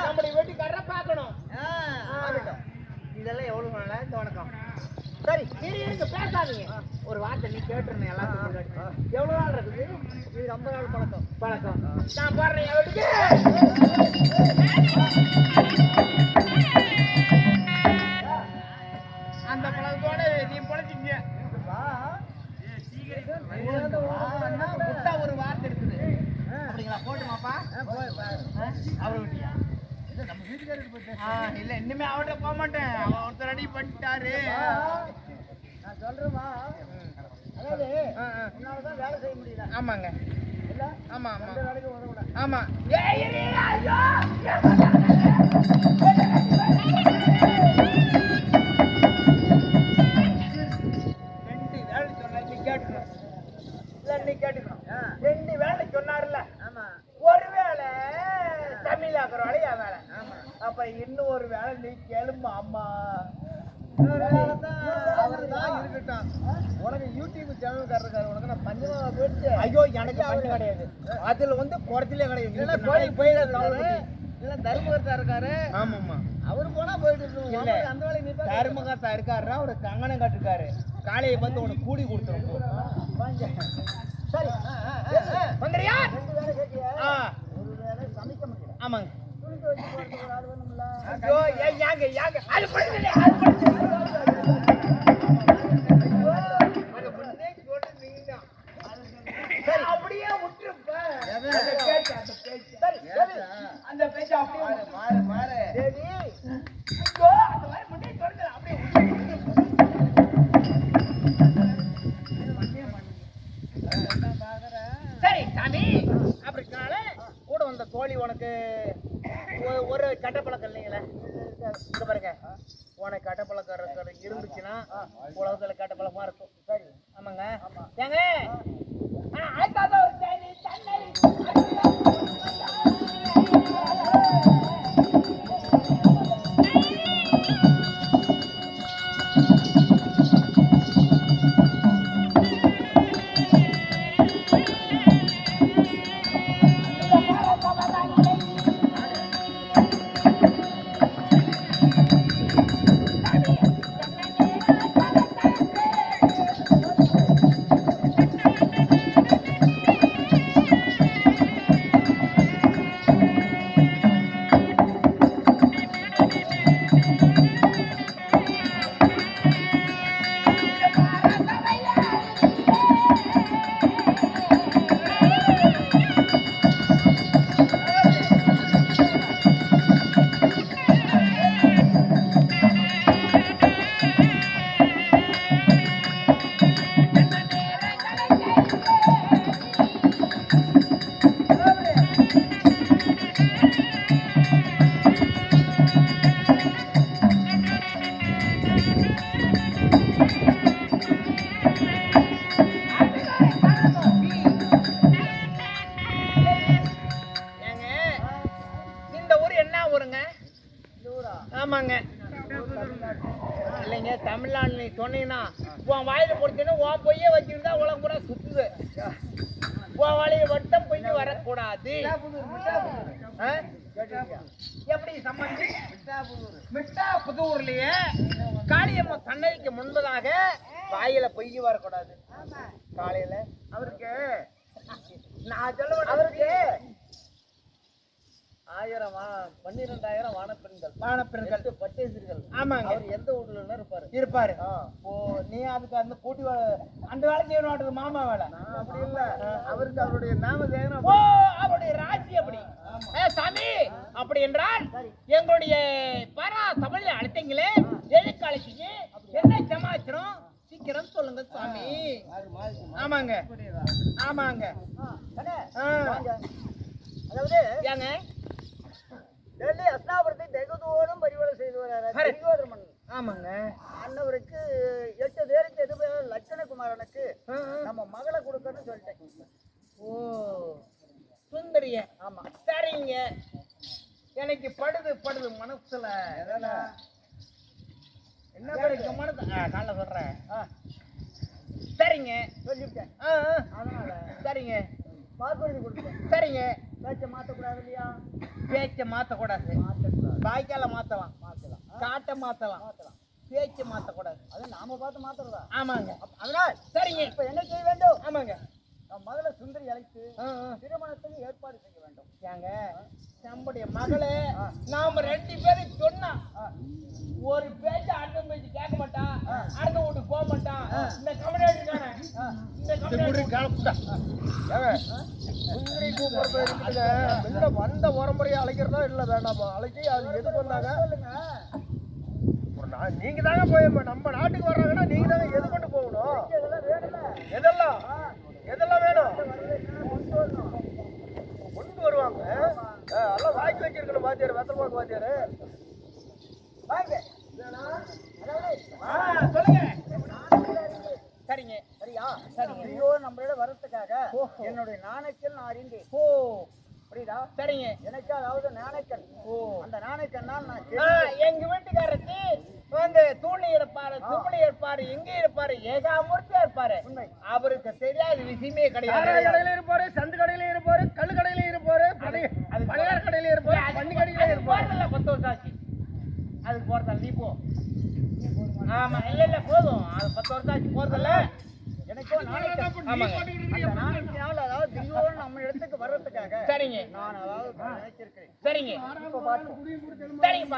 நம்முடைய வீட்டுக்காரரை பார்க்கணும். இதெல்லாம் எவ்வளவு நாளா இந்த வணக்கம்? சரி நீங்க பேசாதீங்க. ஒரு வார்த்தை நீ கேட்டுருந்தேன் எல்லாத்துக்கும். எவ்வளவு நாள் இருக்குது? இது ரொம்ப நாள் பழக்கம். பழக்கம் நான் போடுறேன் என் வீட்டுக்கு. அந்த பழக்கத்தோட நீ பொழைச்சிங்க. ஒரு வார்த்தை இருக்குது அப்படிங்களா? போட்டுமாப்பா அவரு நம்ம வீட்டுக்காரர் போயிட்டு இல்ல இனிமே அவர்கிட்ட போக மாட்டேன். அவர் ஒருத்தர் ரெடி பண்ணிட்டாரு. நான் சொல்றேமா, அதாவது உன்னாலதான் வேலை செய்ய முடியல. ஆமாங்க. இல்ல ஆமா ஆமா வேலைக்கு உதவுட. ஆமா ரெண்டு வேலை சொன்னார்ல. ஒரு வேலை தமிழ் ஆக்குற வேலை என் வேலை. அப்ப இன்னும் ஒரு வேலை நீ கேளுமா அம்மா. அவர்தான் இருக்கட்டும். உனக்கு யூடியூப் சேனல் இருக்காரு. உனக்கு நான் பஞ்சமா போயிடுச்சு. ஐயோ எனக்கு அவரு கிடையாது. அதுல வந்து குறத்திலே கிடையாது. கோயிலுக்கு போயிடாது. இல்ல தர்மகர்த்தா இருக்காரு. ஆமாம்மா அவரு போனா போயிட்டு இல்ல அந்த வேலை நீ தர்மகர்த்தா இருக்காருன்னா ஒரு கங்கணம் கட்டிருக்காரு. காலையை வந்து உனக்கு கூடி கொடுத்துரும். சரி வந்துறியா? ரெண்டு வேலை கேட்கியா? ஒரு வேலை சமைக்க முடியல. ஆமாங்க. துணிக்கு வச்சு போறது ஒரு ஆள் வேணும்ல. ஐயோ ஏங்க ஏங்க அது பண்ணுங்க. அது பண்ணுங்க. அத பண்ணே போட்டு நீங்க சரி அப்படியே விட்டுருப்ப. அந்த பேச்சு சரி சரி அந்த பேச்சு அப்படியே மாறு சரி. ஐயோ அந்த மாதிரி முன்னே சொல்லுங்க. அப்படியே சரி சாமி. அப்படினால கூட வந்த தோழி உனக்கு ஒரு கட்டப்பழக்கம் இல்லைங்களே. இங்க பாருங்க, உனக்கு கட்டப்பழக்கம் இருந்துச்சுன்னா உலகத்துல கட்டப்பழக்கமா இருக்கும். சரி ஆமாங்க. ஏங்க ஆமாங்க இல்லைங்க தமிழ்நாடு நீ சொன்னீங்கன்னா உன் வாயில பொறுத்தீங்கன்னா உன் பொய்யே வச்சுருந்தா உலகம் கூட சுத்துது. உன் வாயில மட்டும் பொய் வரக்கூடாது. எப்படி சம்பந்தி? மிட்டாபுதூர்லயே காளியம்மா தன்னைக்கு முன்பதாக வாயில பொய் வரக்கூடாது. காலையில அவருக்கு நான் சொல்ல அவருக்கு 12,000 வானப்பெண்கள் பட்டேசர்கள். ஆமாங்க. அவர் எந்த வீட்டுல இருப்பாரு. நீ அதுக்கு அந்த கூட்டி அந்த வேலை செய்யணும். மாமா வேலை அப்படி இல்ல. அவருக்கு அவருடைய நாம அவருடைய ராசி அப்படி. சாமி அப்படி என்றால் எங்களுடைய பரா தமிழ்ல அழைத்தீங்களே எதுக்கு அழைச்சிங்க? என்ன சமாச்சாரம் சீக்கிரம் சொல்லுங்க சாமி. ஆமாங்க ஆமாங்க. அதாவது ஏங்க டெல்லி அஸ்தாபுரத்தை வெகுதூரம் பரிவரை செய்து வராரு. ஆமாங்க. அண்ணவருக்கு 8 பேருக்கு எது லட்சணகுமாரனுக்கு நம்ம மகளை கொடுக்கணும்னு சொல்லிட்டேன். ஓ சுந்தரிய. ஆமா சரிங்க. எனக்கு படுது மனசுல என்ன படிக்க மனசு காலைல சொல்றேன். சரிங்க சொல்லிவிட்டேன். அதனால சரிங்க பார்ப்பது கொடுத்தேன். சரிங்க பேச்ச மாத்தக்கூடாது இல்லையா? பேச்ச மாத்தக்கூடாது. வாய்க்கால மாத்தலாம், காட்டை மாத்தலாம், பேச்ச மாத்தக்கூடாது. அது நாம பார்த்து மாத்துறதா? ஆமாங்க. அதனால் சரிங்க. இப்ப என்ன செய்ய வேண்டும்? ஆமாங்க, மகளை சுந்தரி அழைத்து திருமணத்துக்கு ஏற்பாடு செய்ய வேண்டும். ஏங்க நம்முடைய மகளே நாம 2 பேரும் சொன்னா ஒரு பேச்ச அடுத்த பேச்சு கேட்க மாட்டான், அடுத்த வீட்டுக்கு போக மாட்டான். இந்த கமராடி இருக்கானே, இந்த கமராடி கிளப்புட்டா சுந்தரி கூப்பிடுறது இருக்குதுங்க. வந்த உரமுறையை அழைக்கிறதா இல்லை வேண்டாமா? அழைச்சி அது எதுக்கு வந்தாங்க? நீங்க தாங்க போய் நம்ம நாட்டுக்கு வர்றாங்கன்னா நீங்க தாங்க எது கொண்டு போகணும்? எதெல்லாம் எதெல்லாம் வேணும் கொண்டு வருவாங்க. எல்லாம் வாங்கி வச்சிருக்கணும். வாத்தியார் வெத்தலை பாக்கு வாத்தியாரு வாங்க. சொல்லுங்க. சரிங்க. சரியா? சரிங்க. ஐயோ நம்மளோட வரத்துக்காக என்னுடைய நாணயத்தில் நான் அறிந்தேன். ஓ புரியுதா? சரிங்க. எனக்கு அதாவது நாணயக்கன். ஓ அந்த நாணயக்கண்ணால் நான் எங்க வீட்டுக்காரருக்கு வந்து தூணி இருப்பாரு, தும்பளி இருப்பாரு, எங்க இருப்பாரு, ஏகாமூர்த்தியா இருப்பாரு. அவருக்கு தெரியாத விஷயமே கிடையாது. கடையில இருப்பாரு, சந்து கடையில இருப்பாரு, கல்லு கடையில இருப்பாரு, பழையார கடையில இருப்பாரு, பண்ணி கடையில இருப்பாரு. 10 வருஷம் ஆச்சு அதுக்கு போறதா? நீ போ. ஆமா இல்ல இல்ல போதும். அது 10 வருஷம் ஆச்சு போறதில்ல. எனக்கு அதாவது திடீர்னு நம்ம இடத்துக்கு வர்றதுக்காக சரிங்க நான் அதாவது நினைச்சிருக்கேன். சரிங்க. சரிங்க.